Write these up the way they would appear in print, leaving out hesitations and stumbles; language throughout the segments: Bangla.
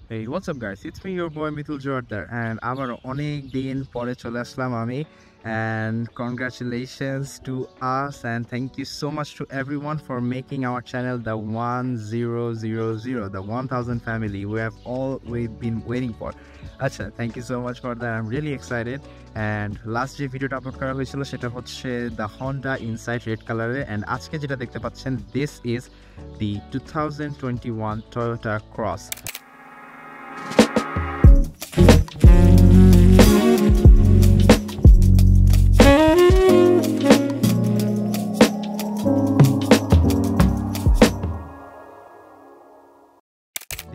Hey, what's up guys? It's me your boy Mithul Jordar and আবার অনেক দিন পরে চলে আসলাম আমি and congratulations to us and thank you so much to everyone for making our channel the 1000 the 1000 family we have all been waiting for. আচ্ছা, thank you so much for that. I'm really excited and last যে ভিডিওটা আপলোড করা হয়েছিল সেটা হচ্ছে the Honda Insight red color and আজকে যেটা দেখতে পাচ্ছেন this is the 2021 Toyota Cross.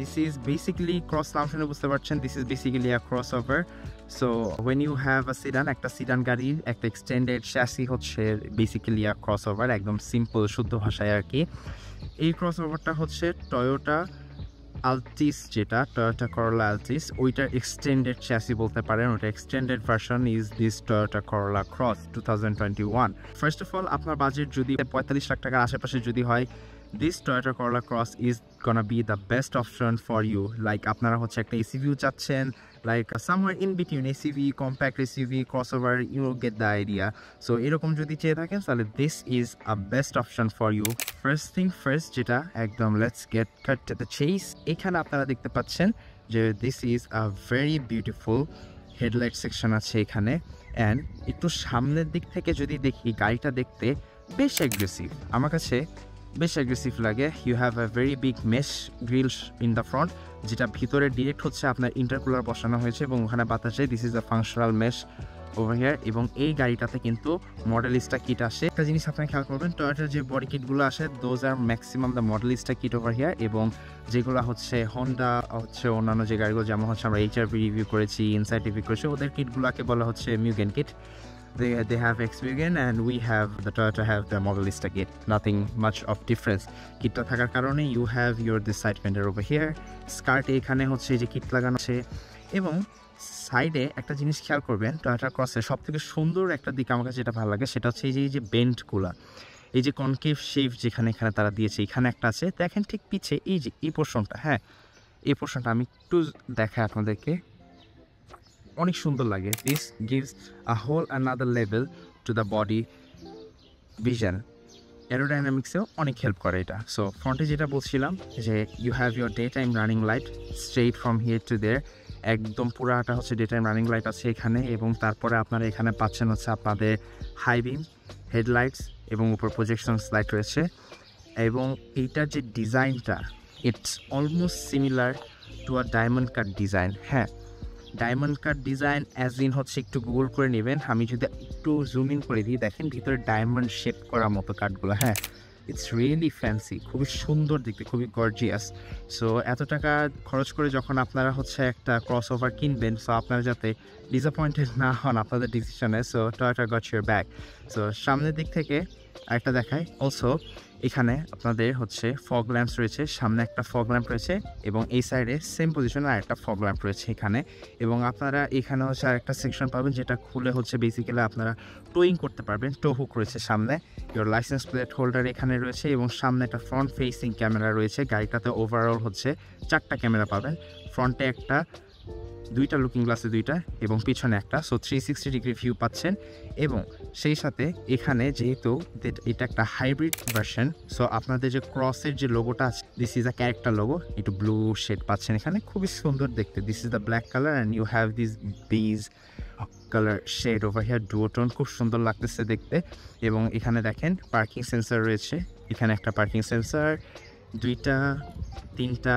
This is basically cross নামে বুঝতে পারছেন this is basically a crossover. So when you have a sedan, একটা sedan গাড়ি একটা extended chassis হচ্ছে basically a crossover, একদম সিম্পল শুদ্ধ ভাষায় আর কি। এই ক্রসওভারটা হচ্ছে টয়োটা Altis, যেটা Toyota Corolla Altis, ওইটার extended chassis বলতে পারেন। ওটা extended version is this Toyota Corolla Cross 2021. First of all, আপনার বাজেট যদি 45 লাখ টাকার আশেপাশে যদি হয়, this Toyota Corolla Cross is gonna be the best option for you. Like আপনারা হচ্ছে একটা SUV চাচ্ছেন, like somewhere in between SUV, compact SUV, crossover, you will get the idea. So এরকম যদি চেয়ে থাকেন তাহলে this is a best option for you. First thing first, যেটা একদম let's get cut to the chase. এখানে আপনারা দেখতে পাচ্ছেন যে this is a very beautiful headlight section আছে এখানে, and একটু সামনের দিক থেকে যদি দেখি গাড়িটা দেখতে বেশ অ্যাগ্রেসিভ, আমার কাছে বেশ অ্যাগ্রেসিভ লাগে। You have a very big mesh grill in the front, যেটা ভিতরে ডিরেক্ট হচ্ছে আপনার ইন্টারকুলার বসানো হয়েছে এবং ওখানে বাতাসে this is a functional mesh over here. এবং এই গাড়িটাতে কিন্তু মডেলিস্টা কিট আসে। একটা জিনিস আপনারা খেয়াল করবেন, টয়োটার যে বডি কিটগুলো আসে those are maximum the Modellista kit over here, এবং যেগুলো হচ্ছে হন্ডা হচ্ছে অন্যান্য যে গাড়িগুলো যেমন হচ্ছে আমরা HRV রিভিউ করেছি, ইনসাইট রিভিউ করেছি, ওদের কিটগুলোকে বলা হচ্ছে মিউগেন kit. They have X-Wagon and we have the Toyota have the Modelista kit. Nothing much of difference. কিটটা থাকার কারণে you have your this side fender over here. স্কার্টে এখানে হচ্ছে যে কিট লাগানো আছে, এবং সাইডে একটা জিনিস খেয়াল করবেন, টয়োটা ক্রসের সবথেকে সুন্দর একটা দিক আমার কাছে যেটা ভালো লাগে সেটা হচ্ছে এই যে বেন্টগুলা, এই যে কনকেভ শেপ যেখানে এখানে তারা দিয়েছে, এখানে একটা আছে দেখেন ঠিক পিছে এই যে এই পোর্শনটা, হ্যাঁ এই পোর্শনটা আমি একটু দেখাই আপনাদেরকে, অনেক সুন্দর লাগে। This gives a whole another level to the body vision, অ্যারোডাইনামিক্সেও অনেক হেল্প করে এটা। সো ফ্রন্টে যেটা বলছিলাম যে you have your daytime running light straight from here to there, একদম পুরাটা হচ্ছে ডে টাইম রানিং লাইট আছে এখানে, এবং তারপরে আপনারা এখানে পাচ্ছেন হচ্ছে আপনাদের হাই বিম হেডলাইটস এবং উপর প্রজেকশনস লাইট রয়েছে। এবং এইটার যে ডিজাইনটা it's almost similar to a diamond cut design. হ্যাঁ, diamond cut design as in হচ্ছে একটু গুগল করে নেবেন, আমি যদি একটু জুম ইন করে দিই দেখেন ভিতরে ডায়মন্ড শেপ করা মতো কাঠগুলো। হ্যাঁ, ইটস রিয়েলি ফ্যান্সি, খুবই সুন্দর দেখতে, খুবই গর্জিয়াস। সো এত টাকা খরচ করে যখন আপনারা হচ্ছে একটা ক্রস ওভার কিনবেন, সো আপনারা যাতে ডিসঅ্যাপয়েন্টেড না হন আপনাদের ডিসিশনে, so Toyota got your back. So সামনের দিক থেকে আরেকটা দেখায়, অলসো এখানে আপনাদের হচ্ছে ফগ ল্যাম্পস রয়েছে, সামনে একটা ফগ ল্যাম্প রয়েছে এবং এই সাইডে সেম পজিশনে আরেকটা ফগ ল্যাম্প রয়েছে এখানে। এবং আপনারা এখানে হচ্ছে আরেকটা সেকশন পাবেন যেটা খুলে হচ্ছে বেসিক্যালি আপনারা টোয়িং করতে পারবেন, টো হুক রয়েছে সামনে, ইওর লাইসেন্স প্লেট হোল্ডার এখানে রয়েছে, এবং সামনে একটা ফ্রন্ট ফেসিং ক্যামেরা রয়েছে। গাড়িটাতে ওভারঅল হচ্ছে 4টা ক্যামেরা পাবেন, ফ্রন্টে একটা, দুইটা লুকিং গ্লাসে দুইটা এবং পিছনে একটা, সো 360 ডিগ্রি ভিউ পাচ্ছেন। এবং সেই সাথে এখানে যেহেতু এটা একটা হাইব্রিড ভার্সন, সো আপনাদের যে ক্রসের যে লোগোটা আছে this is a character logo, একটু ব্লু শেড পাচ্ছেন এখানে, খুবই সুন্দর দেখতে। This is the black colour and you have this beige colour shade over here, duotone, খুব সুন্দর লাগতেছে দেখতে। এবং এখানে দেখেন পার্কিং সেন্সার রয়েছে, এখানে একটা পার্কিং সেন্সার, 2টা 3টা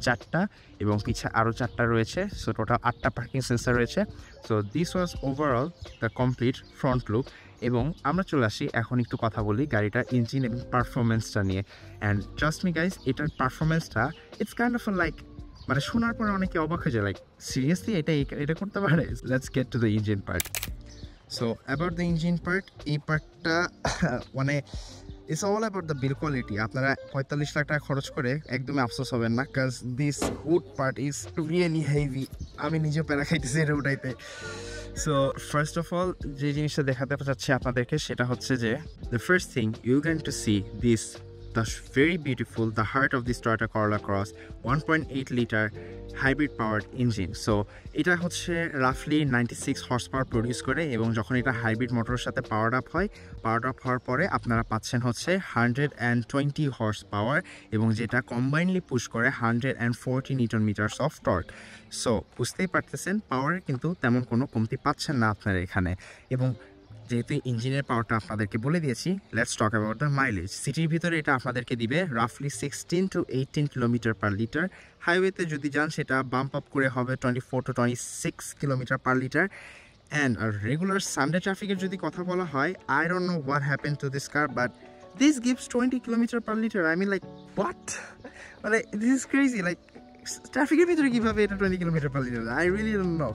4টা এবং পিছে আরও 4টা রয়েছে, সো টোটাল 8টা পার্কিং সেন্সার রয়েছে। So this was overall the complete front look. এবং আমরা চলে আসি এখন একটু কথা বলি গাড়িটার ইঞ্জিন এবং পারফরমেন্সটা নিয়ে। অ্যান্ড ট্রাস্ট মি গাইজ, এটার পারফরমেন্সটা ইটস কাইন্ড অফ লাইক, মানে শোনার পরে অনেকে অবাক হয়ে যায়, লাইক সিরিয়াসলি এটা করতে পারে। Let's get to the engine part. So about the engine part, এই পার্টটা মানে it's all about the build quality. আপনারা 45 লাখ টাকা খরচ করে একদমই আফসোস হবেন না, cause this wood part is really heavy. আমি নিজে প্যারা খাইতেছি এটা উঠাইতে। সো ফার্স্ট অফ অল যে জিনিসটা দেখাতে চাচ্ছি আপনাদেরকে সেটা হচ্ছে যে the first thing you can to see this, the very beautiful, the heart of this Toyota Corolla Cross, 1.8 liter hybrid powered engine. So এটা হচ্ছে রাফলি 96 হর্স পাওয়ার প্রডিউস করে, এবং যখন এটা হাইব্রিড মোটরের সাথে পাওয়ার আপ হওয়ার পরে আপনারা পাচ্ছেন হচ্ছে 120 হর্স পাওয়ার, এবং যেটা কম্বাইনলি পুশ করে 140 Newton meters of torque. So বুঝতেই পারতেছেন পাওয়ারের কিন্তু তেমন কোনো কমতি পাচ্ছেন না আপনারা এখানে। এবং যেহেতু ইঞ্জিনের পাওয়ারটা আপনাদেরকে বলে দিয়েছি, let's talk about the mileage. সিটির ভিতরে এটা আপনাদেরকে দিবে রাফলি 16 to 18 কিলোমিটার পার লিটার। হাইওয়েতে যদি যান সেটা বাম্প আপ করে হবে 24 to 26 kilometre per litre. And regular Sunday ট্রাফিকের যদি কথা বলা হয়, I don't know what happen to this car, but this gives 20 kilometre per litre. I mean like what, মানে দিস ইজ ক্রেজি। লাইক ট্রাফিকের ভিতরে কীভাবে এটা 20 kilometre per litre, I really don't know.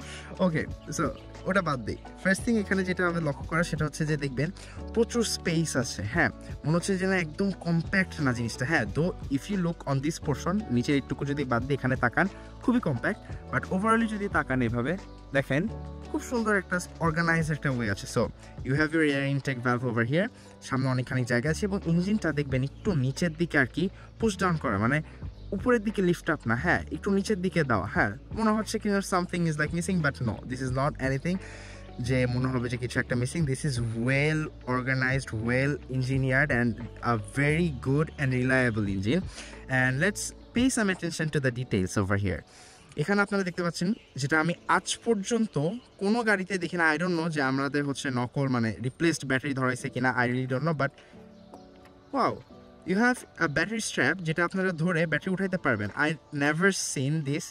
Okay, so ওটা বাদ দিই। ফার্স্ট থিং এখানে যেটা আমাদের লক্ষ্য করা সেটা হচ্ছে যে দেখবেন প্রচুর স্পেস আছে। হ্যাঁ, মনে হচ্ছে যে না একদম কম্প্যাক্ট না জিনিসটা। হ্যাঁ, though if you look on this portion, নিচের একটুকু যদি বাদ দিয়ে এখানে তাকান, খুবই কম্প্যাক্ট, বাট ওভারঅলি যদি তাকান এভাবে দেখেন খুব সুন্দর একটা অর্গানাইজ একটা ওয়ে আছে। So you have your air intake valve over here, সামনে অনেকখানি জায়গা আছে, এবং ইঞ্জিনটা দেখবেন একটু নিচের দিকে আর কি পুশ ডাউন করা, মানে উপরের দিকে লিফট আপ না, হ্যাঁ একটু নিচের দিকে দেওয়া। হ্যাঁ, মনে হচ্ছে কি something is like missing, but no, this is not anything যে মনে হবে যে কিছু একটা missing. This is well organised, well engineered and a very good and reliable engine. And let's pay some attention to the details over here. এখানে আপনারা দেখতে পাচ্ছেন, যেটা আমি আজ পর্যন্ত কোনো গাড়িতে দেখি না। আই ডোন্ট নো যে আমাদের হচ্ছে নকল মানে রিপ্লেসড ব্যাটারি ধরাইছে কিনা, I really don't know, but wow, you have a battery strap যেটা আপনারা ধরে ব্যাটারি উঠাইতে পারবেন। I never seen this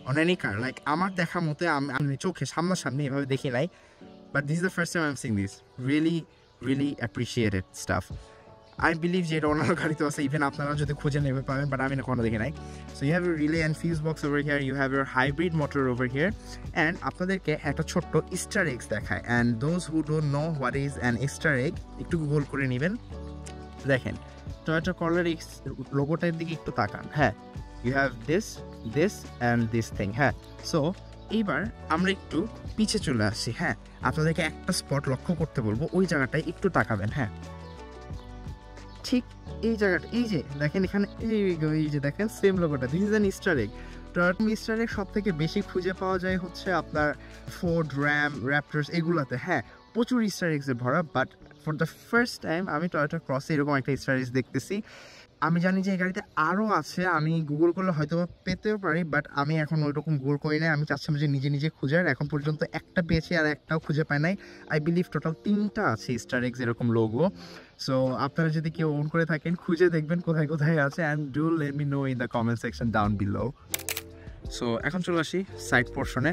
on any car, like আমার দেখা মতে আমি চোখে সামনাসামনি এভাবে দেখি নাই, but this is the first time I am seeing this. Really appreciated stuff. I believe যে এটা অন্যান্য গাড়িতে আছে, ইভেন আপনারা যদি খুঁজে নেবে পাবেন, বাট আমি কোনো দেখি নাই। So you have your relay and fuse box over here, you have your hybrid motor over here, and আপনাদেরকে একটা ছোট্ট ইস্টার এগস দেখায়। And those who don't know what is an Easter egg, একটু গুগল করে নেবেন। দেখেন টয়োটা করলার লোগোটার দিকে একটু তাকান। হ্যাঁ, you have this and this thing. হ্যাঁ, সো এইবার আমরা একটু পিছে চলে আসছি। হ্যাঁ, আপনাদেরকে একটা স্পট লক্ষ্য করতে বলবো, ওই জায়গাটায় একটু তাকাবেন। হ্যাঁ, ঠিক এই জায়গাটা, এই যে দেখেন এখানে এই যে দেখেন সেম লোগোটা, this is an Easter egg. Toyota Easter egg সব থেকে বেশি খুঁজে পাওয়া যায় হচ্ছে আপনার ফোর্ড, র্যাম, র্যাপটার্স এগুলাতে। হ্যাঁ, প্রচুর ইস্টার এগসে ভরা, but for the first time আমি টয়োটা ক্রসে এরকম একটা ইস্টার এগস দেখতেছি। আমি জানি যে এই গাড়িতে আরও আছে, আমি গুগল করলে হয়তো পেতেও পারি, বাট আমি এখন ওইরকম গুগল করি নাই। আমি চাচ্ছিলাম যে নিজে খুঁজার, এখন পর্যন্ত একটা পেয়েছি আর একটাও খুঁজে পাই নাই। আই বিলিভ টোটাল 3টা আছে ইস্টার এগস এরকম লোগো। সো আপনারা যদি কেউ ওন করে থাকেন, খুঁজে দেখবেন কোথায় কোথায় আছে, and do let me no in the comment section down below. So এখন চলে আসি সাইড পোর্শনে।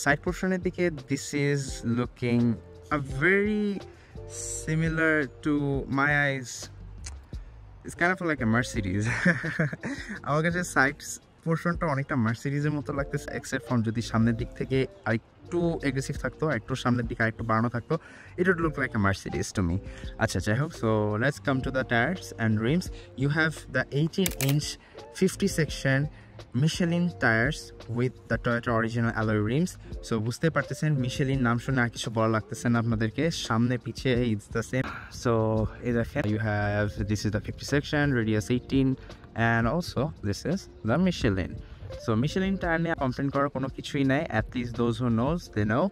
সাইড পোর্শনের দিকে this is looking a very similar to my eyes, it's kind of like a Mercedes. আমার কাছে সাইড পোর্শনটা অনেকটা মার্সিডিজের মতো লাগতেছে, এক্সেপ্ট ফ্রম যদি সামনের দিক থেকে আরেকটু এগ্রেসিভ থাকতো, একটু সামনের দিকে আরেকটু বাড়ানো থাকতো, it would look like a Mercedes to me. আচ্ছা, যাই হোক, so let's come to the tires and rims. You have the 18-inch 50 section Michelin tires with the Toyota original alloy rims. So বুঝতে পারতেছেন Michelin নাম শুনে আর কিছু বড় লাগতেছে না আপনাদেরকে, সামনে পিছে it's the same. So এই দেখেন, you have this is the 50 section, radius 18, and also this is the Michelin. So Michelin tyre নিয়ে কমপ্লেন করার কোনো কিছুই নাই, at least those who knows they know.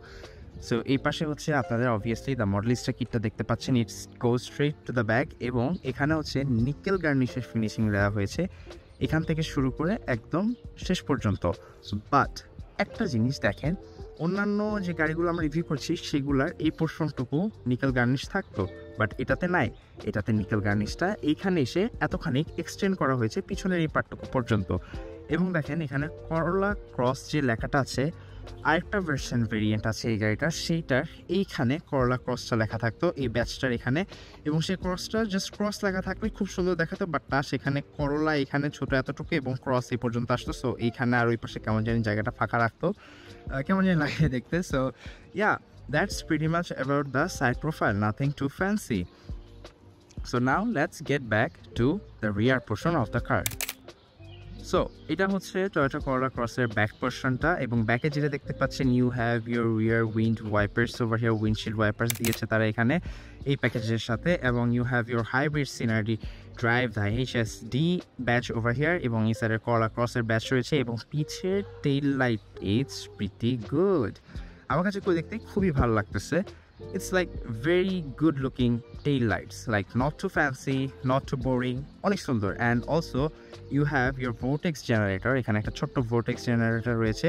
So এই পাশে হচ্ছে আপনাদের অবভিয়াসলি দ্য মডেলিস্টা কিটটা দেখতে পাচ্ছেন, it's goes straight to the back, এবং এখানে হচ্ছে নিকেল গার্নিশের ফিনিশিং দেওয়া হয়েছে এখান থেকে শুরু করে একদম শেষ পর্যন্ত। বাট একটা জিনিস দেখেন, অন্যান্য যে গাড়িগুলো আমরা রিভিউ করছি সেগুলার এই পোর্শনটুকু নিকেল গার্নিশ থাকতো, বাট এটাতে নাই। এটাতে নিকেল গার্নিশটা এইখানে এসে এতখানি এক্সটেন্ড করা হয়েছে পিছনের এই পার্টটুকু পর্যন্ত। এবং দেখেন এখানে করলা ক্রস যে লেখাটা আছে, আরেকটা ভার্সন ভেরিয়েন্ট আছে এই গাড়িটার, সেইটার এইখানে করলা ক্রসটা লেখা থাকতো এই ব্যাচটার এখানে, এবং সেই ক্রসটা জাস্ট ক্রস লেখা থাকলে খুব সুন্দর দেখাতো, বাট না, সেখানে করলা এখানে ছোট এতটুকু এবং ক্রস এই পর্যন্ত আসতো। সো এইখানে আর ওই পাশে কেমন জানি জায়গাটা ফাঁকা রাখতো, কেমন জানি লাগে দেখতে। So yeah, that's pretty much about the side profile, nothing to fancy. So now let's get back to the rear portion of the car. So এটা হচ্ছে টয়োটা করলা ক্রসের ব্যাক পোর্শনটা, এবং ব্যাকে যেটা দেখতে পাচ্ছেন, you have your rear wind wipers over here, windshield wipers দিয়েছে তারা এখানে এই প্যাকেজের সাথে, এবং you have your hybrid synergy drive the HSD badge over here এবং এই সাইডের কলা ক্রসের ব্যাচ রয়েছে এবং পিছের tail light it's pretty good. আমার কাছে দেখতে খুবই ভালো লাগতেছে। It's like very good looking tail lights, like not too fancy, not too boring, অনেক সুন্দর। And also you have your vortex generator, এখানে একটা ছোট্ট vortex generator রয়েছে,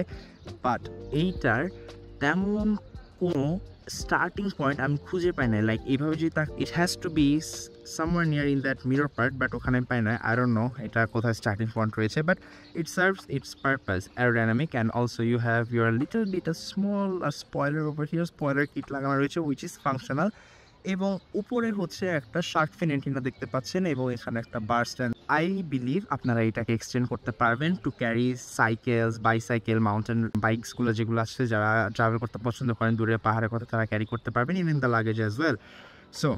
বাট এইটার তেমন কোনো স্টার্টিং পয়েন্ট আমি খুঁজে পাই না। লাইক এইভাবে যদি it has to be somewhere near in that mirror part, বাট ওখানে পাই না। I don't know এটা কোথায় স্টার্টিং পয়েন্ট রয়েছে, but it serves its purpose, aerodynamic, and also you have your little bit a small spoiler over here, spoiler kit লাগানো রয়েছে which is functional, এবং উপরে হচ্ছে একটা শার্ক ফিন এন্টিনা দেখতে পাচ্ছেন এবং এখানে একটা বার স্ট্যান্ড। আই বিলিভ আপনারা এটাকে এক্সটেন্ড করতে পারবেন to carry cycles, bicycle, mountain বাইকসগুলো যেগুলো আসছে, যারা ট্রাভেল করতে পছন্দ করেন দূরে পাহাড়ের কথা, তারা ক্যারি করতে পারবেন, even the luggage as well. So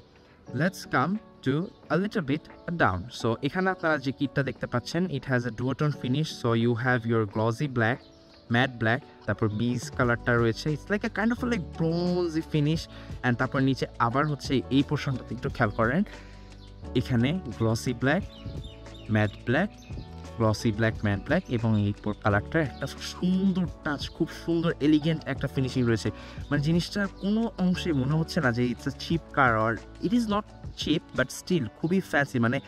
let's come to a little bit down. So এখানে আপনারা যে কিটটা দেখতে পাচ্ছেন, it has a duotone finish. So you have your glossy black, matte black, তারপর বিজ কালারটা রয়েছে, it's like a kind of like bronzy finish. And তারপর নিচে আবার হচ্ছে এই পোর্শনটাতে একটু খেয়াল করেন, এখানে glossy black, matte black, glossy black, matte black, এবং এই কালারটার একটা সুন্দর টাচ, খুব সুন্দর এলিগেন্ট একটা ফিনিশিং রয়েছে। মানে জিনিসটা কোনো অংশে মনে হচ্ছে না যে it's a cheap car, or it is not cheap, but still খুবই ফ্যান্সি। মানে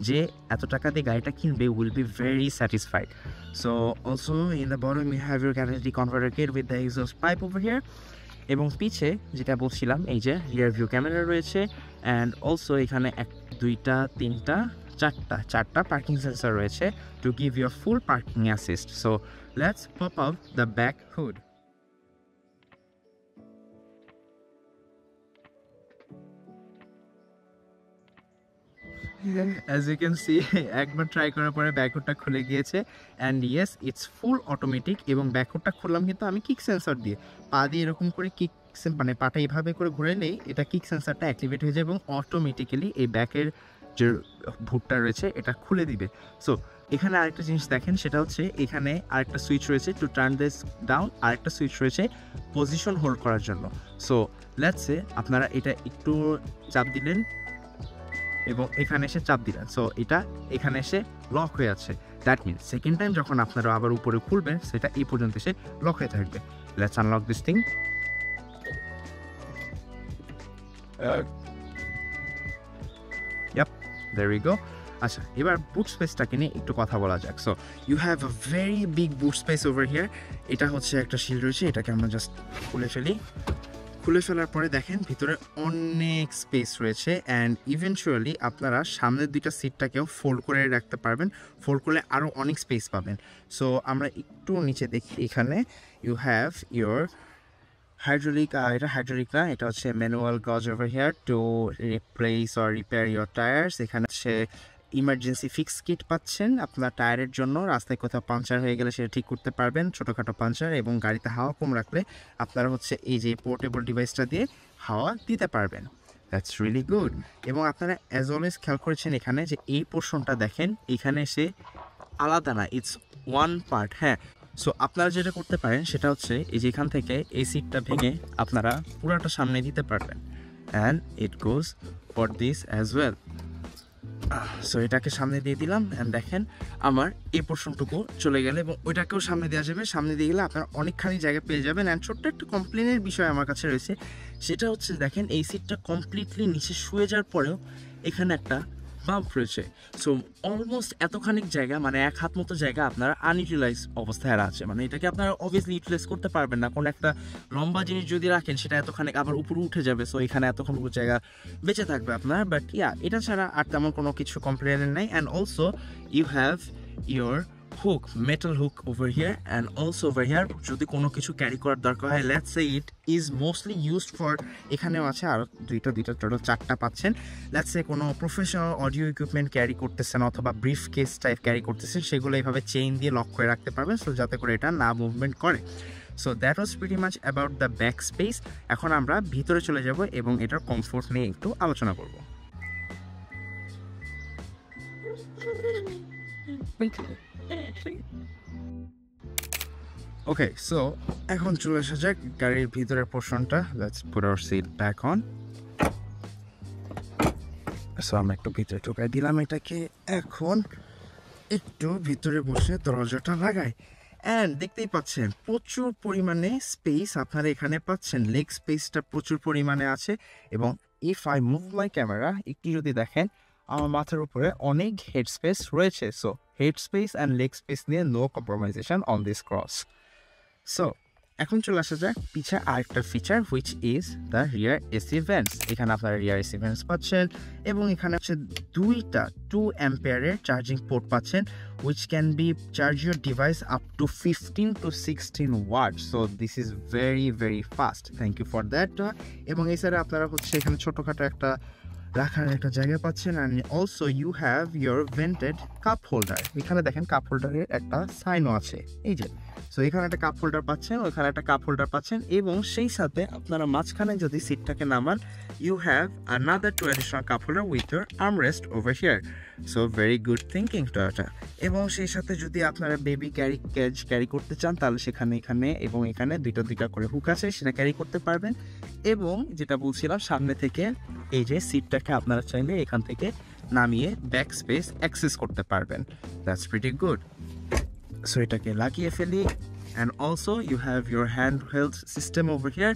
যে এত টাকা দিয়ে গাড়িটা কিনবে will be very satisfied. So also in the bottom you have your catalytic converter kit with the exhaust pipe over here. এবং পিছে যেটা বলছিলাম, এই যে রিয়ার ভিউ ক্যামেরা রয়েছে, অ্যান্ড অলসো এখানে 1 2 3 4টা পার্কিং সেন্সর রয়েছে to give you full parking assist. So let's pop up the back hood. As you can see, একবার ট্রাই করার পরে ব্যাকহুডটা খুলে গিয়েছে, and yes it's full automatic. এবং ব্যাকহুডটা খুললাম কিন্তু আমি কিক সেন্সর দিয়ে, পা দিয়ে এরকম করে কিক, মানে পাটা এইভাবে করে ঘুরাইলেই এটা কিক সেন্সরটা অ্যাক্টিভেট হয়ে যায় এবং অটোমেটিক্যালি এই ব্যাকের যে ভুটটা রয়েছে এটা খুলে দিবে। সো এখানে আরেকটা জিনিস দেখেন, সেটা হচ্ছে এখানে আরেকটা সুইচ রয়েছে টু টার্ন দিস ডাউন, আরেকটা সুইচ রয়েছে পজিশন হোল্ড করার জন্য। সো লেটস সে আপনারা এটা একটু চাপ দিলেন এবং এখানে এসে চাপ দিলেন, সো এটা এখানে এসে লক হয়ে আছে। দ্যাট মিনস সেকেন্ড টাইম যখন আপনারা আবার উপরে খুলবেন, সেটা এই পর্যন্ত এসে লক হয়ে থাকবে। Let's unlock this thing. Yup, there we go. আচ্ছা, এবার বুট স্পেসটাকে নিয়ে একটু কথা বলা যাক। So you have a very big boot space over here. এটা হচ্ছে একটা শিল্ড রয়েছে, এটাকে আমরা জাস্ট খুলে ফেলি। খুলে ফেলার পরে দেখেন ভিতরে অনেক স্পেস রয়েছে, অ্যান্ড ইভেনচুয়ালি আপনারা সামনের 2টা সিটটাকেও ফোল্ড করে রাখতে পারবেন। ফোল্ড করলে আরও অনেক স্পেস পাবেন। সো আমরা একটু নিচে দেখি, এখানে ইউ হ্যাভ ইউর হাইড্রোলিক, এটা হাইড্রোলিক না, এটা হচ্ছে ম্যানুয়াল গজ over here to replace or repair your tyres. এখানে হচ্ছে ইমার্জেন্সি ফিক্স কিট পাচ্ছেন আপনার টায়ারের জন্য, রাস্তায় কোথাও পাংচার হয়ে গেলে সেটা ঠিক করতে পারবেন, ছোটোখাটো পাংচার। এবং গাড়িতে হাওয়া কম রাখলে আপনারা হচ্ছে এই যে পোর্টেবল ডিভাইসটা দিয়ে হাওয়া দিতে পারবেন। That's really good. এবং আপনারা অ্যাজ অলওয়েজ খেয়াল করেছেন এখানে যে এই পোর্শনটা দেখেন, এখানে এসে আলাদা না, ইটস ওয়ান পার্ট। হ্যাঁ, সো আপনারা যেটা করতে পারেন সেটা হচ্ছে এই যে এখান থেকে এই সিটটা ভেঙে আপনারা পুরোটা সামনে দিতে পারবেন, and it goes for this as well. So এটাকে সামনে দিয়ে দিলাম, অ্যান্ড দেখেন আমার এই পোর্শনটুকু চলে গেলে এবং ওইটাকেও সামনে দেওয়া যাবে। সামনে দিয়ে গেলে আপনারা অনেকখানি জায়গা পেয়ে যাবেন। অ্যান্ড ছোট্ট একটা কমপ্লেনের বিষয় আমার কাছে রয়েছে, সেটা হচ্ছে দেখেন এই সিটটা কমপ্লিটলি নিচে শুয়ে যাওয়ার পরেও এখানে একটা বাম্প রয়েছে। সো অলমোস্ট এতখানি জায়গা, মানে 1 হাত মতো জায়গা আপনারা আনইউটিলাইজ অবস্থায় আছে। মানে এটাকে আপনারা অবভিয়াসলি ইউটিলাইজ করতে পারবেন না, কোনো একটা লম্বা জিনিস যদি রাখেন সেটা এতখানি আবার উপরে উঠে যাবে। সো এখানে এতক্ষণ জায়গা বেঁচে থাকবে আপনার, বাট এটা ছাড়া আর তেমন কোনো কিছু কমপ্লেনের নাই। And also you have your hook, metal hook over here, and also over here যদি কোনো কিছু ক্যারি করার দরকার হয়, let's say it is mostly used for, এখানেও আছে আরও দুইটা টোটাল 4টা পাচ্ছেন। লেটস সে কোনো প্রফেশনাল অডিও ইকুইপমেন্ট ক্যারি করতেছেন অথবা ব্রিফ কেস টাইপ ক্যারি করতেছেন, সেগুলো এইভাবে চেইন দিয়ে লক করে রাখতে পারবেন, সো যাতে করে এটা না মুভমেন্ট করে। So that was pretty much about the back space. এখন আমরা ভিতরে চলে যাব এবং এটার কমফোর্ট নিয়ে একটু আলোচনা করব। ওকে, সো এখন চলে আসা যাক গাড়ির ভিতরের পোর্শনটা। Let's put our seat back on. সো আমরা একটু ভিতরে ঢুকাই দিলাম এটাকে। এখন একটু ভিতরে বসে দরজাটা লাগাই। অ্যান্ড দেখতেই পাচ্ছেন প্রচুর পরিমাণে স্পেস আপনারা এখানে পাচ্ছেন, লেগ স্পেসটা প্রচুর পরিমাণে আছে। এবং if I move my camera একটু যদি দেখেন আমার মাথার উপরে অনেক হেড স্পেস রয়েছে। So head space and leg space নিয়ে no compromisation on this cross. So এখন চলে আসা যাক পিছে আরেকটা feature, which is the rear AC vents. এখানে আপনারা রিয়ার এসি ভেন্টস পাচ্ছেন এবং এখানে হচ্ছে দুইটা 2 অ্যাম্পিয়ারের চার্জিং পোর্ট পাচ্ছেন, which can be charge your device up to 15 to 16 watts. So this is very fast. Thank you for that. এবং এই সাইডে আপনারা হচ্ছে এখানে ছোটখাটো একটা রাখার একটা জায়গা পাচ্ছেন। and also you have your vented cup holder. এখানে দেখেন কাপ হোল্ডারের একটা সাইনও আছে, এই যে। সো এখানে একটা কাপ হোল্ডার পাচ্ছেন, ওইখানে একটা কাপ হোল্ডার পাচ্ছেন এবং সেই সাথে আপনারা মাঝখানে যদি সিটটাকে নামান, you have another 2 additional cup holder with your armrest over here. So very good thinking Toyota. এবং সেই সাথে যদি আপনারা বেবি ক্যারি করতে চান তাহলে সেখানে এখানে এবং এখানে দুইটা করে হুক আছে, সেটা ক্যারি করতে পারবেন। এবং যেটা বলছিলাম সামনে থেকে এই যে সিটটাকে আপনারা চাইলে এখান থেকে নামিয়ে ব্যাক স্পেস অ্যাক্সেস করতে পারবেন। That's pretty good. সো এটাকে লাগিয়ে ফেলি। And also you have your hand held system over here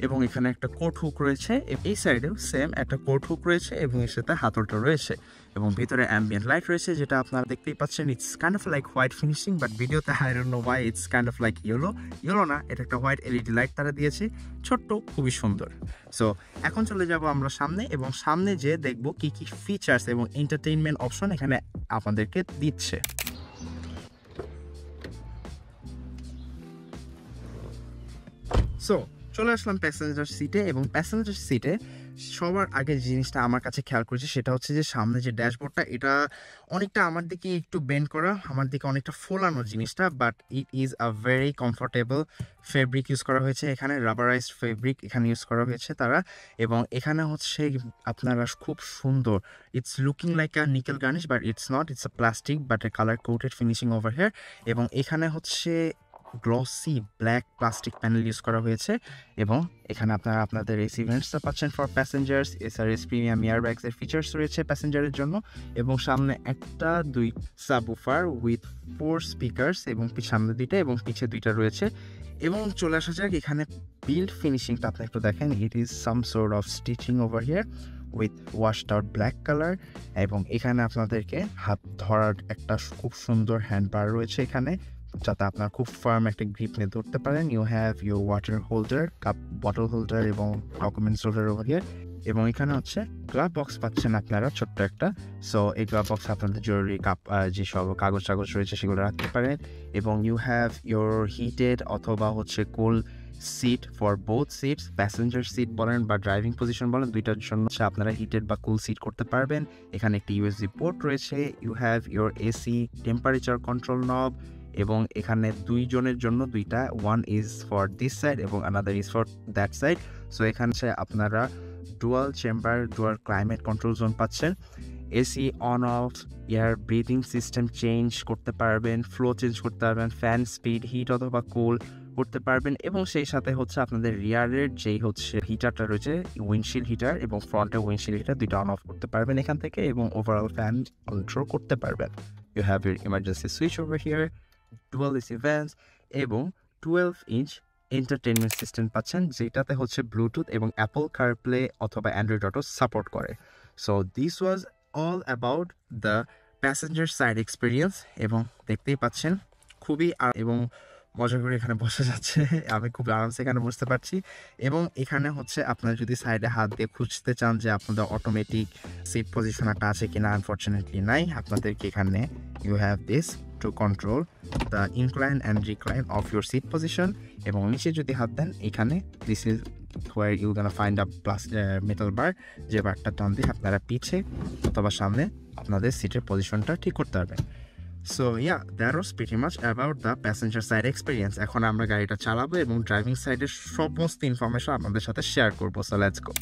এবং এখানে একটা কোট হুক রয়েছে, এই সাইডেও সেম একটা কোট হুক রয়েছে এবং এর সাথে হাতলটা রয়েছে এবং ভিতরে অ্যাম্বিয়েন্ট লাইট রয়েছে, যেটা আপনারা দেখতেই পাচ্ছেন। It's kind of like white finishing, but ভিডিওতে I don't know why it's kind of like yellow না, এটা একটা হোয়াইট এলইডি লাইট তারা দিয়েছে, ছোট্ট, খুবই সুন্দর। সো এখন চলে যাব আমরা সামনে এবং সামনে যে দেখবো কি কি ফিচার্স এবং এন্টারটেইনমেন্ট অপশন এখানে আপনাদেরকে দিচ্ছে। সো চলে আসলাম প্যাসেঞ্জার সিটে এবং প্যাসেঞ্জার সিটে সবার আগে যে জিনিসটা আমার কাছে খেয়াল করেছি সেটা হচ্ছে যে সামনে যে ড্যাশবোর্ডটা, এটা অনেকটা আমার দিকে একটু বেন্ড করা, আমার দিকে অনেকটা ফোলানো জিনিসটা, but it is a very comfortable fabric use করা হয়েছে এখানে, রাবারাইজড ফেব্রিক এখানে ইউজ করা হয়েছে তারা। এবং এখানে হচ্ছে আপনারা খুব সুন্দর, it's looking like a nickel garnish but it's not, it's a plastic but a colour coated finishing over here. এবং এখানে হচ্ছে glossy black plastic panel use করা হয়েছে এবং এখানে আপনারা আপনাদের এসি ভেন্টসটা পাচ্ছেন ফর প্যাসেঞ্জার্স। এসআরএস প্রিমিয়াম এয়ারব্যাগসের ফিচার্স রয়েছে প্যাসেঞ্জারের জন্য এবং সামনে একটা 2 সাবউফার উইথ 4 স্পিকার্স এবং সামনে 2টা এবং পিছে 2টা রয়েছে। এবং চলে আসা যাক এখানে বিল্ড ফিনিশিংটা আপনি একটু দেখেন, it is some sort of stitching over here with washed out black colour. এবং এখানে আপনাদেরকে হাত ধরার একটা খুব সুন্দর হ্যান্ড বার রয়েছে এখানে, যাতে আপনার খুব ফার্ম একটা গ্রিপ নিয়ে ধরতে পারেন। You have your water holder, cup bottle holder এবং ডকুমেন্টস হোল্ডার ওভার হিয়ার। এবং এখানে হচ্ছে গ্লাভ বক্স পাচ্ছেন আপনারা ছোট্ট একটা। সো এই গ্লাভ বক্স আপনাদের জরুরি যেসব কাগজ রয়েছে সেগুলো রাখতে পারেন। এবং ইউ হ্যাভ ইউর হিটেড অথবা হচ্ছে cool seat for both seats, passenger seat বলেন বা ড্রাইভিং পজিশন বলেন, দুইটার জন্য আপনারা হিটেড বা কুল সিট করতে পারবেন। এখানে একটি ইউএসবি পোর্ট রয়েছে। You have your AC temperature control knob এবং এখানে 2 জনের জন্য 2টা, one is for this side এবং another is for that side. So এখানে আপনারা dual chamber, dual climate control zone পাচ্ছেন। AC on off, air breathing system change করতে পারবেন, ফ্লো চেঞ্জ করতে পারবেন, ফ্যান স্পিড হিট অথবা কুল করতে পারবেন। এবং সেই সাথে হচ্ছে আপনাদের রিয়ারের যেই হচ্ছে হিটারটা রয়েছে উইন্ডশিল্ড হিটার এবং ফ্রন্টের উইন্ডশিল্ড হিটার, 2টা অন অফ করতে পারবেন এখান থেকে এবং ওভারঅল ফ্যান কন্ট্রোল করতে পারবেন। You have your emergency switch over here, dual AC vents এবং 12 ইঞ্চ এন্টারটেনমেন্ট সিস্টেম পাচ্ছেন, যেটাতে হচ্ছে ব্লুটুথ এবং অ্যাপল কারপ্লে অথবা অ্যান্ড্রয়েড অটো সাপোর্ট করে। So this was all about the passenger side experience. এবং দেখতেই পাচ্ছেন খুবই এবং মজা করে এখানে বসা যাচ্ছে, আমি খুব আরামসে এখানে বসতে পারছি। এবং এখানে হচ্ছে আপনারা যদি সাইডে হাত দিয়ে খুঁজতে চান যে আপনাদের অটোমেটিক সিট পজিশনারটা আছে কিনা, আনফর্চুনেটলি নাই। আপনাদেরকে এখানে you have this to control the incline and recline of your seat position. এবং নিচে যদি হাত দেন এখানে this is where you gonna find a metal bar, যে বারটা টান দিয়ে আপনারা পিছে অথবা সামনে আপনাদের সিটের পজিশনটা ঠিক করতে পারবেন। So yeah, that was pretty much about the passenger side experience. এখন আমরা গাড়িটা চালাবো এবং ড্রাইভিং সাইডের সমস্ত ইনফরমেশন আপনাদের সাথে শেয়ার করবো। So let's go.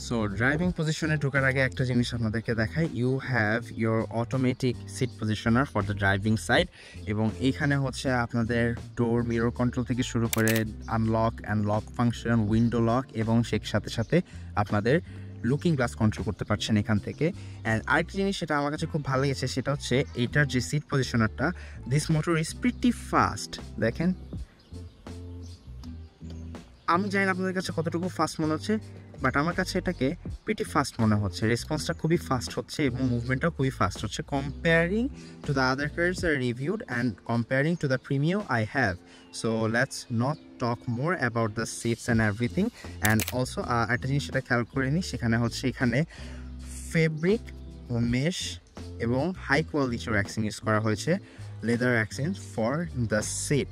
So driving পজিশনে ঢোকার আগে একটা জিনিস আপনাদেরকে দেখাই, you have your automatic seat positioner for the driving side. এবং এইখানে হচ্ছে আপনাদের ডোর মিরর কন্ট্রোল থেকে শুরু করে unlock and lock function, window lock এবং সেই সাথে সাথে আপনাদের লুকিং গ্লাস কন্ট্রোল করতে পারছেন এখান থেকে। অ্যান্ড আরেকটা জিনিস সেটা আমার কাছে খুব ভালো লেগেছে, সেটা হচ্ছে এইটার যে সিট পজিশনারটা, this motor is pretty fast. দেখেন, আমি জানি না আপনাদের কাছে কতটুকু ফাস্ট মনে হচ্ছে, বাট আমার কাছে এটাকে প্রিটি ফাস্ট মনে হচ্ছে। রেসপন্সটা খুবই ফাস্ট হচ্ছে এবং মুভমেন্টটাও খুবই ফাস্ট হচ্ছে, comparing to the other cars are reviewed and comparing to the premium I have. So let's not talk more about the seats and everything. And also একটা জিনিস সেটা খেয়াল করে নিই, সেখানে হচ্ছে এখানে ফেব্রিক, মেশ এবং হাই কোয়ালিটির অ্যাক্সিং ইউজ করা হয়েছে, লেদার অ্যাক্সিং ফর দ্য সিট।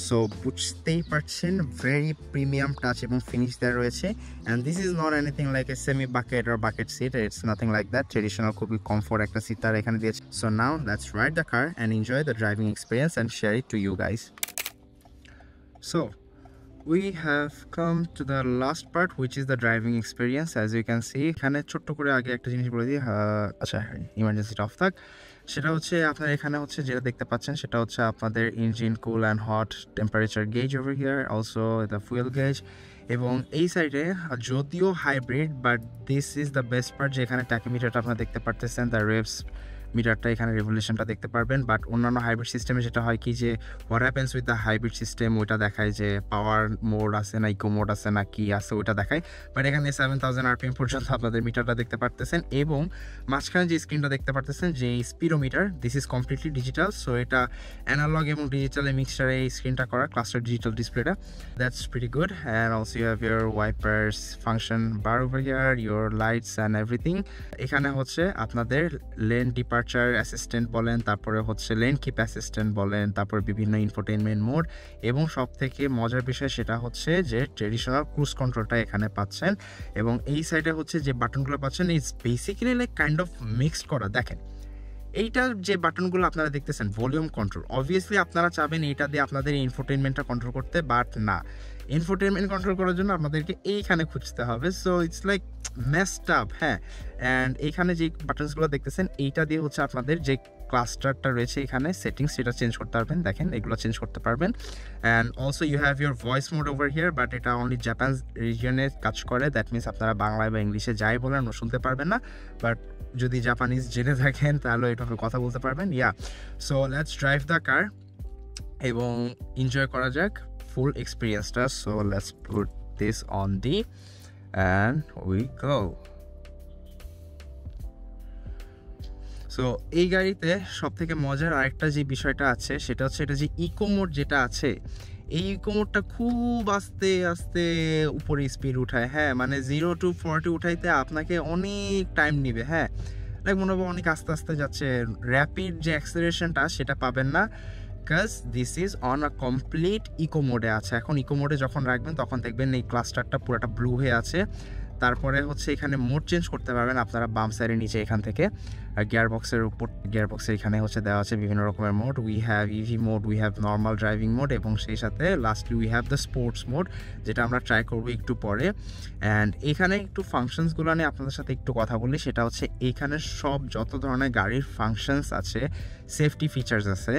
সো বুঝতেই পারছেন ভেরি প্রিমিয়াম টাচ এবং ফিনিশ দেওয়া রয়েছে। And this is not anything like a semi bucket আর bucket seat, it's nothing like that. Traditional খুবই কমফোর্ট একটা সিট তারা এখানে দিয়েছে। So now let's ride the car and enjoy the driving experience and share it to you guys. So we have come to the last part, which is the driving experience. As you can see, এখানে ছোট্ট করে আগে একটা জিনিস বলে দিই, আচ্ছা ইমার্জেন্সিটা অফ থাক। সেটা হচ্ছে আপনার এখানে হচ্ছে যেটা দেখতে পাচ্ছেন সেটা হচ্ছে আপনাদের engine cool and hot temperature gauge over here, also the fuel gauge. এবং এই সাইডে যদিও hybrid, but this is the best part, যে এখানে ট্যাকিমিটারটা আপনারা দেখতে পারতেছেন, দ্য রেভস মিটারটা এখানে রেভলিউশনটা দেখতে পারবেন। বাট অন্যান্য হাইব্রিড সিস্টেমে যেটা হয় কি, যে what happens with the hybrid system, ওইটা দেখায় যে পাওয়ার মোড আছে না ইকো মোড আছে না কি আছে, ওইটা দেখায়। বাট এখানে 7000 RPM পর্যন্ত আপনাদের মিটারটা দেখতে পারতেছেন। এবং মাঝখানে যে স্ক্রিনটা দেখতে পারতেছেন, যে speedometer, this is completely digital. So এটা অ্যানালগ এবং ডিজিটালের মিক্সচারে এই স্ক্রিনটা করা, ক্লাস্টার ডিজিটাল ডিসপ্লেটা, that's pretty good. And also you have your wipers function bar over here, your lights and everything. এখানে হচ্ছে আপনাদের লেন ডিপার্চার অ্যাসিস্ট্যান্ট বলেন, তারপরে হচ্ছে লেন কিপ অ্যাসিস্ট্যান্ট বলেন, তারপর বিভিন্ন ইনফোটেইনমেন্ট মোড, এবং সব থেকে মজার বিষয় সেটা হচ্ছে যে ট্রেডিশনাল ক্রুজ কন্ট্রোলটা এখানে পাচ্ছেন। এবং এই সাইডে হচ্ছে যে বাটনগুলো পাচ্ছেন, is basically like kind of mixed করা। দেখেন, এইটার যে বাটনগুলো আপনারা দেখতেছেন, ভলিউম কন্ট্রোল, অবভিয়াসলি আপনারা চাবেন এইটা দিয়ে আপনাদের ইনফোটেইনমেন্টটা কন্ট্রোল করতে, বাট না, ইনফোটেইনমেন্ট কন্ট্রোল করার জন্য আপনাদেরকে এইখানে খুঁজতে হবে। So it's like messed up, হ্যাঁ। অ্যান্ড এইখানে যে বাটনসগুলো দেখতেছেন, এইটা দিয়ে হচ্ছে আপনাদের যে ক্লাস্টারটা রয়েছে এখানে সেটিংস, সেটা চেঞ্জ করতে পারবেন। দেখেন, এগুলো চেঞ্জ করতে পারবেন। And also you have your voice mode over here, but এটা অনলি জাপান রিজিয়নে কাজ করে। দ্যাট মিনস আপনারা বাংলায় বা ইংলিশে যাই বলেন শুনতে পারবেন না, বাট যদি জাপানিজ জেনে থাকেন তাহলে এটাকে কথা বলতে পারবেন। Yeah, so let's drive the car এবং এনজয় করা যাক ফুল এক্সপিরিয়েন্সটা। So let's put this on the and we go. So এই গাড়িতে সব থেকে মজার আরেকটা যে বিষয়টা আছে সেটা হচ্ছে এটা যে ইকো মোড যেটা আছে, এই ইকো মোডটা খুব আস্তে আস্তে উপরে স্পিড উঠায়। হ্যাঁ, মানে 0 to 40 উঠাইতে আপনাকে অনেক টাইম নিবে। হ্যাঁ, লাইক মনে হবে অনেক আস্তে আস্তে যাচ্ছে, র্যাপিড যে অ্যাক্সেলারেশনটা সেটা পাবেন না, because this is on a complete eco মোডে আছে। এখন ইকো মোডে যখন রাখবেন তখন দেখবেন এই ক্লাস্টারটা পুরোটা ব্লু হয়ে আছে। তারপরে হচ্ছে এখানে মোড চেঞ্জ করতে পারবেন আপনারা বাম সাইডের নিচে এখান থেকে, গিয়ার বক্সের উপর, গিয়ার বক্সের এখানে হচ্ছে দেওয়া আছে বিভিন্ন রকমের mode. We have EV mode, we have normal driving mode, এবং সেই সাথে lastly we have the sports mode, যেটা আমরা ট্রাই করবো একটু পরে। অ্যান্ড এখানে একটু ফাংশনসগুলো নিয়ে আপনাদের সাথে একটু কথা বলি, সেটা হচ্ছে এইখানে সব যত ধরনের গাড়ির ফাংশনস আছে, সেফটি ফিচার্স আছে,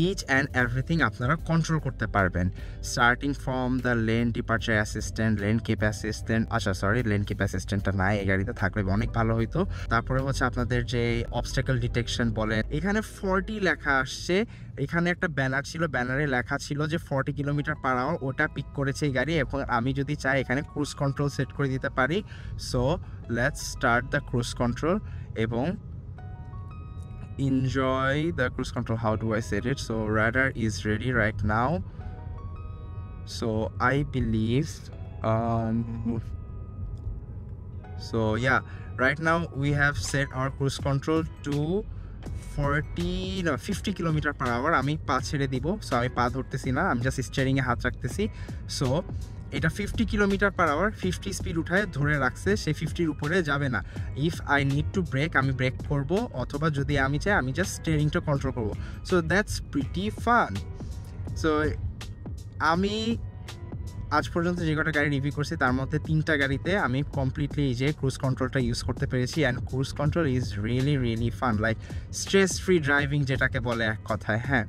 ইচ অ্যান্ড এভরিথিং আপনারা কন্ট্রোল করতে পারবেন, starting from the lane departure assistant, lane keep assistant, আচ্ছা সরি লেন কিপ অ্যাসিস্ট্যান্টটা নাই এই গাড়িতে, থাকলে অনেক ভালো হইতো। তারপরে হচ্ছে আপনাদের যে অবস্টাকল ডিটেকশন বলেন, এখানে 40 লেখা আসছে, এখানে একটা ব্যানার ছিল, ব্যানারে লেখা ছিল যে 40 km/h, ওটা পিক করেছে এই গাড়ি। এবং আমি যদি চাই এখানে ক্রুজ কন্ট্রোল সেট করে দিতে পারি। So let's start the cruise control এবং enjoy the cruise control. How do I set it? So radar is ready right now, so I believe so yeah, right now we have set our cruise control to 50 km/h. আমি পা ছেড়ে দিব, সো আমি পা ধরতেছি না, আমি জাস্ট স্টিয়ারিং এ হাত রাখতেছি। সো এটা 50 km/h 50 স্পিড উঠায় ধরে রাখছে, সেই 50-র উপরে যাবে না। If I need to brake, আমি ব্রেক করব, অথবা যদি আমি চাই আমি জাস্ট স্টিয়ারিংটা কন্ট্রোল করব। So that's pretty fun. So আমি আজ পর্যন্ত যে কটা গাড়ি রিভিউ করছি তার মধ্যে 3টা গাড়িতে আমি কমপ্লিটলি এই যে ক্রুজ কন্ট্রোলটা ইউজ করতে পেরেছি। And cruise control is really fun, like stress free driving যেটাকে বলে এক কথায়। হ্যাঁ,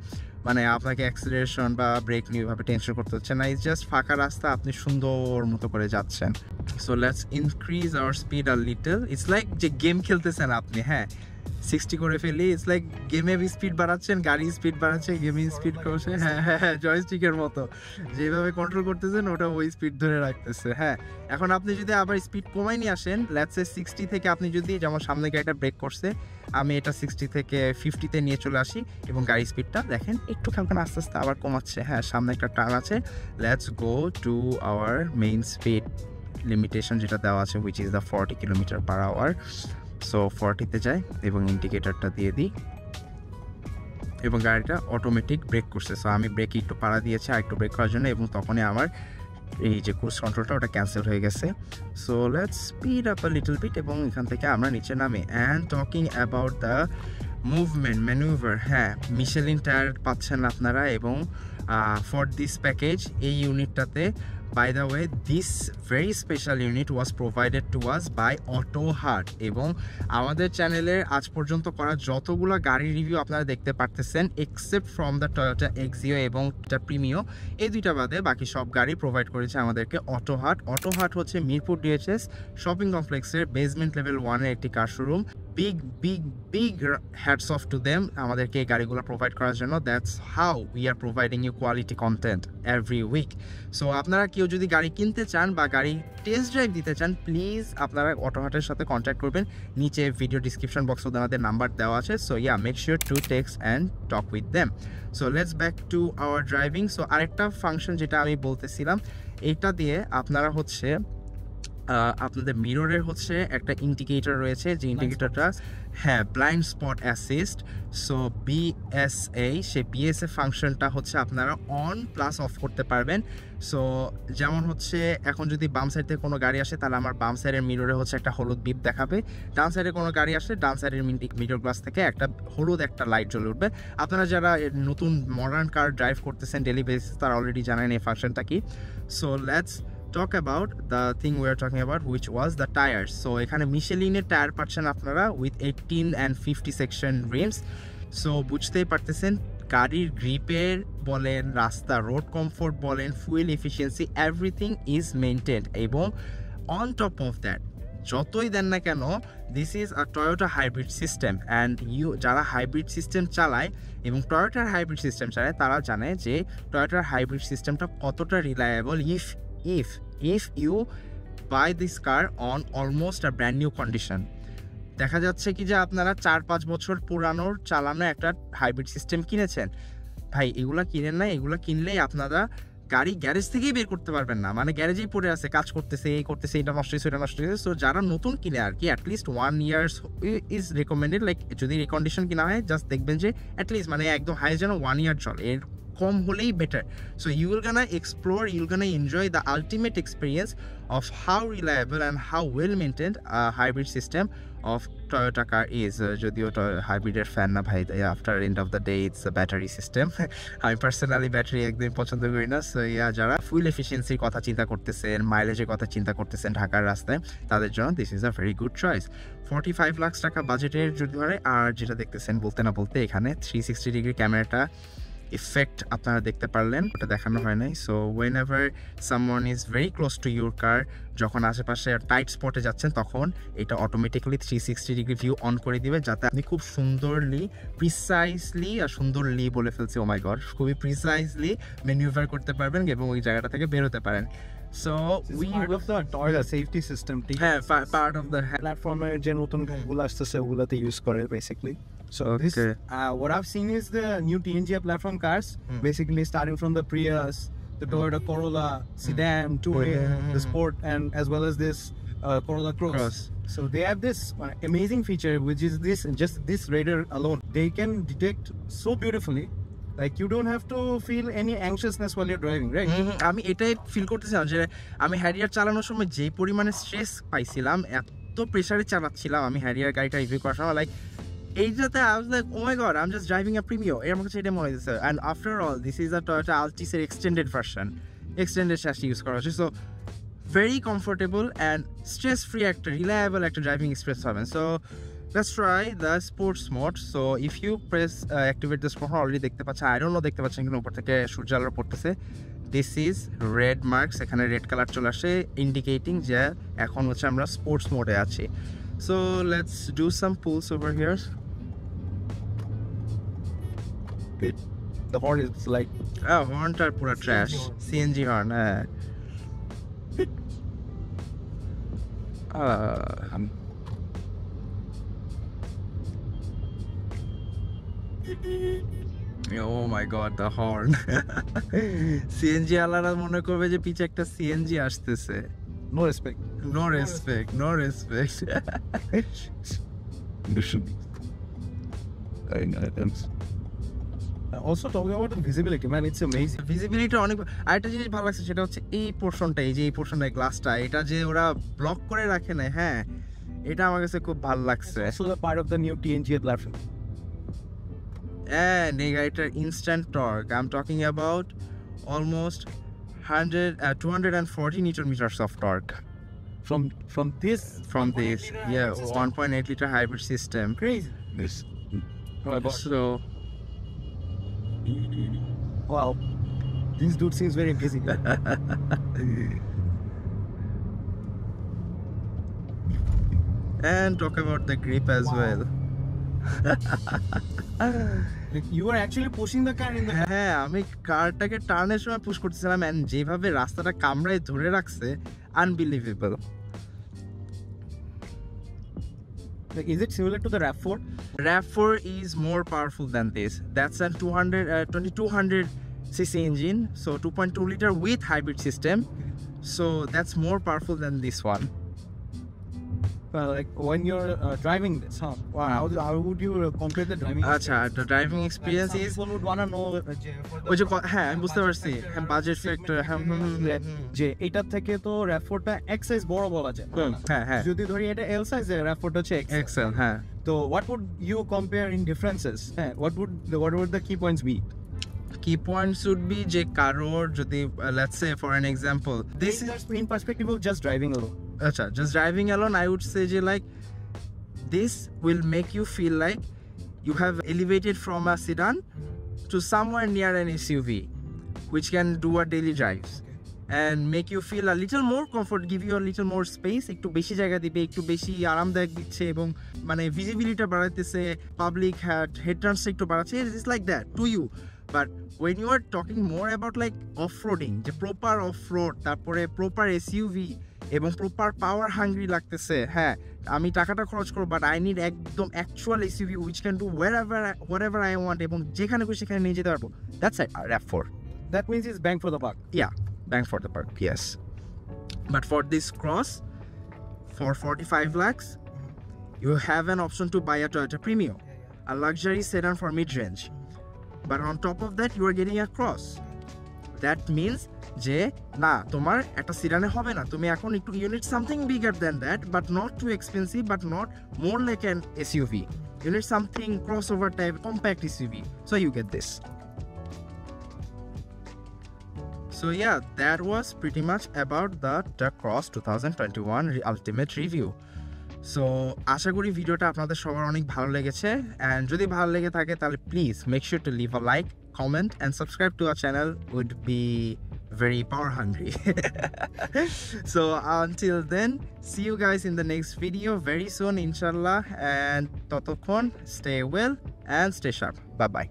মানে আপনাকে অ্যাক্সিলারেশন বা ব্রেক নিয়ে এভাবে টেনশন করতে হচ্ছে না। ইটস জাস্ট ফাঁকা রাস্তা, আপনি সুন্দর মতো করে যাচ্ছেন। So let's increase our speed a little. It's like যে গেম খেলতেছেন আপনি, হ্যাঁ 60 করে ফেলি, ইটস লাইক গেমে স্পিড বাড়াচ্ছেন, গাড়ি স্পিড বাড়াচ্ছে, গেমে স্পিড করছে, হ্যাঁ হ্যাঁ হ্যাঁ জয়স্টিকের মতো যেভাবে কন্ট্রোল করতেছেন ওটা ওই স্পিড ধরে রাখতেছে। হ্যাঁ এখন আপনি যদি আবার স্পিড কমাই নিয়ে আসেন, লেটস সে 60 থেকে আপনি যদি, যেমন সামনে গাড়িটা ব্রেক করছে, আমি এটা 60 থেকে 50-তে নিয়ে চলে আসি এবং গাড়ি স্পিডটা দেখেন একটু খানিকটা আস্তে আস্তে আবার কমাচ্ছে। হ্যাঁ সামনে একটা টার্ন আছে, let's go to our main speed limitation যেটা দেওয়া আছে, হুইচ ইজ দ্য 40 km/h। সো 40-তে যাই এবং ইন্ডিকেটরটা দিয়ে দিই এবং গাড়িটা অটোমেটিক ব্রেক করছে। সো আমি ব্রেকে একটু পাড়া দিয়েছি আর একটু ব্রেক করার জন্য, এবং তখনই আমার এই যে ক্রুজ কন্ট্রোলটা ওটা ক্যান্সেল হয়ে গেছে। So let's speed up a little bit এবং এখান থেকে আমরা নিচে নামি। And talking about the movement manoeuvre, হ্যাঁ মিশেলিন টায়ার পাচ্ছেন আপনারা, এবং ফর দিস প্যাকেজ এই ইউনিটটাতে, by the way this very special unit was provided to us by Autohaat. এবং আমাদের চ্যানেলের আজ পর্যন্ত করা যতগুলো গাড়ির রিভিউ আপনারা দেখতে পারতেছেন, except from the Toyota Axio এবং দ্য প্রিমিও, এই দুইটা বাদে বাকি সব গাড়ি প্রোভাইড করেছে আমাদেরকে অটোহাট। অটোহাট হচ্ছে মিরপুর ডিএচএস শপিং কমপ্লেক্সের বেসমেন্ট লেভেল 1-এর একটি car showroom. Big big big hats off to them আমাদেরকে এই গাড়িগুলো প্রোভাইড করার জন্য। That's how we are providing you quality content every week. So আপনারা কেউ যদি গাড়ি কিনতে চান বা গাড়ি টেস্ট ড্রাইভ দিতে চান, প্লিজ আপনারা অটোহাটের সাথে কন্ট্যাক্ট করবেন। নিচে ভিডিও ডিসক্রিপশন বক্সে ওনাদের নাম্বার দেওয়া আছে। So yeah, make sure to text and talk with them. So let's back to our driving. So আরেকটা ফাংশন যেটা আমি বলতেছিলাম, এইটা দিয়ে আপনারা হচ্ছে আপনাদের মিররের হচ্ছে একটা ইন্ডিকেটর রয়েছে, যে ইন্ডিকেটরটা, হ্যাঁ blind spot assist, so BSA, সেই বিএসএ ফাংশনটা হচ্ছে আপনারা অন প্লাস অফ করতে পারবেন। সো যেমন হচ্ছে এখন যদি বাম সাইড থেকে কোনো গাড়ি আসে, তাহলে আমার বাম সাইডের মিররে হচ্ছে একটা হলুদ বিপ দেখাবে, ডান সাইডে কোনো গাড়ি আসলে ডান সাইডের মিরর গ্লাস থেকে একটা হলুদ একটা লাইট জ্বলে উঠবে। আপনারা যারা নতুন মডার্ন কার ড্রাইভ করতেছেন ডেলি বেসিস, তারা অলরেডি জানেন এই ফাংশনটা কি। So let's talk about the thing we are talking about, which was the tires. So এখানে মিশেলিনের টায়ার পাচ্ছেন আপনারা with 18 and 50 section rims. So বুঝতেই পারতেছেন গাড়ির গ্রিপের বলেন, রাস্তা রোড কমফোর্ট বলেন, fuel efficiency, everything is maintained. এবং অন টপ অফ দ্যাট যতই দেন না কেন, this is a Toyota hybrid system, and যারা হাইব্রিড সিস্টেম চালায় এবং টয়োটার হাইব্রিড সিস্টেম চালায়, তারা জানে যে টয়োটার হাইব্রিড সিস্টেমটা কতটা reliable. if you buy this car on almost a brand new condition, দেখা যাচ্ছে কি যে আপনারা 4-5 বছর পুরানোর চালানো একটা হাইব্রিড সিস্টেম কিনেছেন, ভাই এগুলা কিনেন না, এগুলা কিনলেই আপনারা গাড়ি গ্যারেজ থেকেই বের করতে পারবেন না, মানে গ্যারেজেই পড়ে আছে, কাজ করতেছে, এই করতেছে, এটা নষ্ট হয়েছে, এটা নষ্ট হয়েছে। সো যারা নতুন কিনে আর কি, at least 1 year is recommended. Like যদি রিকন্ডিশন কিনা হয়, জাস্ট দেখবেন যে অ্যাটলিস্ট মানে একদম হাই যেন 1 year চলে, এর কম হলেই better. So you will gonna explore, you will gonna enjoy the ultimate experience of how reliable and how well maintained a hybrid system of Toyota car is. যদিও হাইব্রিডের ফ্যান না ভাই, after end of the day it's a battery system. আমি পার্সোনালি ব্যাটারি একদম পছন্দ করি না। সো যারা ফুল এফিসিয়েন্সির কথা চিন্তা করতেছেন, মাইলেজের কথা চিন্তা করতেছেন ঢাকার রাস্তায়, তাদের জন্য this is a very good choice. 45 lakh টাকা বাজেটের যদি ধরে, আর যেটা দেখতেছেন বলতে না বলতে এখানে 360 ডিগ্রি ক্যামেরাটা ইফেক্ট আপনারা দেখতে পারলেন, ওটা দেখানো হয় নাই। So whenever someone is very close to your car, যখন আশেপাশে টাইট স্পটে যাচ্ছেন, তখন এটা অটোমেটিক্যালি 360 ডিগ্রি ভিউ অন করে দিবে, যাতে আপনি খুব সুন্দরলি, প্রিসাইসলি, আর সুন্দরলি বলে ফেলছি, ও মাই গড, খুবই প্রিসাইসলি ম্যানিউভার করতে পারবেন এবং ওই জায়গাটা থেকে বেরোতে পারেন। So we part of the Toyota safety system. হ্যাঁ, part of the platformer যে নতুন গাড়িগুলো আসতেছে ওগুলাতে ইউজ করে basically. So this what I've seen is the new TNGA platform cars, basically starting from the Prius, the Toyota Corolla sedan, the Sport, and as well as this Corolla Cross. So they have this amazing feature, which is this radar alone. They can detect so beautifully. Like you don't have to feel any anxiousness while you're driving, right? আমি এটাই ফিল করতেছিলাম যে আমি হ্যারিয়ার চালানোর সময় যে পরিমাণে স্ট্রেস পাইছিলাম, এত প্রেসারে চালাচ্ছিলাম আমি হ্যারিয়ার গাড়িটা রিভিউ করার সময়, লাইক এইটাতে I was like, oh my god, I'm just driving a Premio, এর আমার কাছে এটা মনে হয়েছে। And after all, this is a Toyota Altis এর extended version, extended chassis use করা হচ্ছে। So very comfortable and stress free একটা রিলায়েবল একটা ড্রাইভিং এক্সপিরিয়েন্স হবেন। So let's try the sports mode. So if you press activate this mode, already দেখতে পাচ্ছেন, I don't know দেখতে পাচ্ছেন কিনা, উপর থেকে সূর্য আলো পড়তেছে। This is red marks, এখানে রেড কালার চলে আসে, ইন্ডিকেটিং যে এখন হচ্ছে আমরা স্পোর্টস মোডে আছি। So let's do some pulls over here. The horn is like হর্নটা পুরো trash, CNG horn. Oh my god, the horn. CNG আলারা মনে করবে যে পিছে একটা সিএনজি আসতেছে। no respect. No respect, no respect. Also talking about the visibility, man, it's amazing. Visibility অনেক। আরেকটা জিনিস ভালো লাগছে সেটা হচ্ছে এই পোর্শনটা, এই যে এই পোর্শনটা গ্লাসটা, এটা যে ওরা ব্লক করে রাখে না, হ্যাঁ এটা আমার কাছে খুব ভালো লাগছে। So the part of the new TNG platform. And এই গাড়িটার instant torque, I am talking about almost 240 newton meters of torque From this, yeah, 1.8 liter hybrid system. crazy. This. So Wow, this dude seems very busy. and talk about the grip as Wow. well. You are actually pushing the car in the. হ্যাঁ, আমি কারটাকে টার্নের সময় পুশ করতেছিলাম, এন্ড যেভাবে রাস্তাটা কামড়ায় ধরে রাখছে, unbelievable. Like, is it similar to the RAV4? RAV4 is more powerful than this. That's a 2200cc engine, so 2.2 liter with hybrid system. So that's more powerful than this one. Like when you're driving this, huh? Wow, how would you compare the driving? আচ্ছা, the driving experience Some is people would wanna know ওই যে হ্যাঁ আমি বুঝতে পারছি, হ্যাঁ বাজেট ফ্যাক্টর, হ্যাঁ যে এটার থেকে তো RAV4টা X size বড় বলা যায়। হ্যাঁ হ্যাঁ যদি ধরি এটা L size, RAV4টা হচ্ছে XL। এক্সেল, হ্যাঁ। তো what would you compare in differences? হ্যাঁ, what would the key points be? Key points would be যে কারোর যদি let's say for an example this is in perspective of just driving alone. acha, just driving alone, I would say যে like this will make you feel like you have elevated from a sedan to somewhere near an SUV which can do a daily drives and make you feel a little more comfort, give you a little more space, একটু বেশি জায়গা দিবে, একটু বেশি আরামদায়ক দিচ্ছে, এবং মানে ভিজিবিলিটি বাড়াইতেছে, পাবলিক হেড টার্নস একটু বাড়াচ্ছে, it is like that to you. But when you are talking more about like off-roading, যে প্রপার অফ-রোড, তারপরে প্রপার SUV এবং প্রপার পাওয়ার হাংরি লাগতেছে, হ্যাঁ আমি টাকাটা খরচ করবো, বাট আই নিড একদম actual SUV which can do wherever I want, এবং যেখানে খুশি সেখানে নিয়ে যেতে পারবো, that's it, RAV4. That means it's bang for the buck. Yeah, bang for the buck, yes. But for this Cross, for 45 lakhs, you have an option to buy a Toyota Premio, a luxury sedan for mid-range. But on top of that, you are getting a Cross. That means যে না তোমার একটা সিডানে হবে না, তুমি এখন একটু you need something bigger than that, but not too expensive, but not more like an SUV. You need something crossover type, compact SUV. So you get this. So yeah, that was pretty much about the Cross 2021 ultimate review. So আশা করি ভিডিওটা আপনাদের সবার অনেক ভালো লেগেছে, অ্যান্ড যদি ভালো লেগে থাকে তাহলে please make sure to leave a like, comment and subscribe to our channel, would be very power hungry. So until then, see you guys in the next video very soon inshallah, and ততক্ষণ stay well and stay sharp. Bye bye.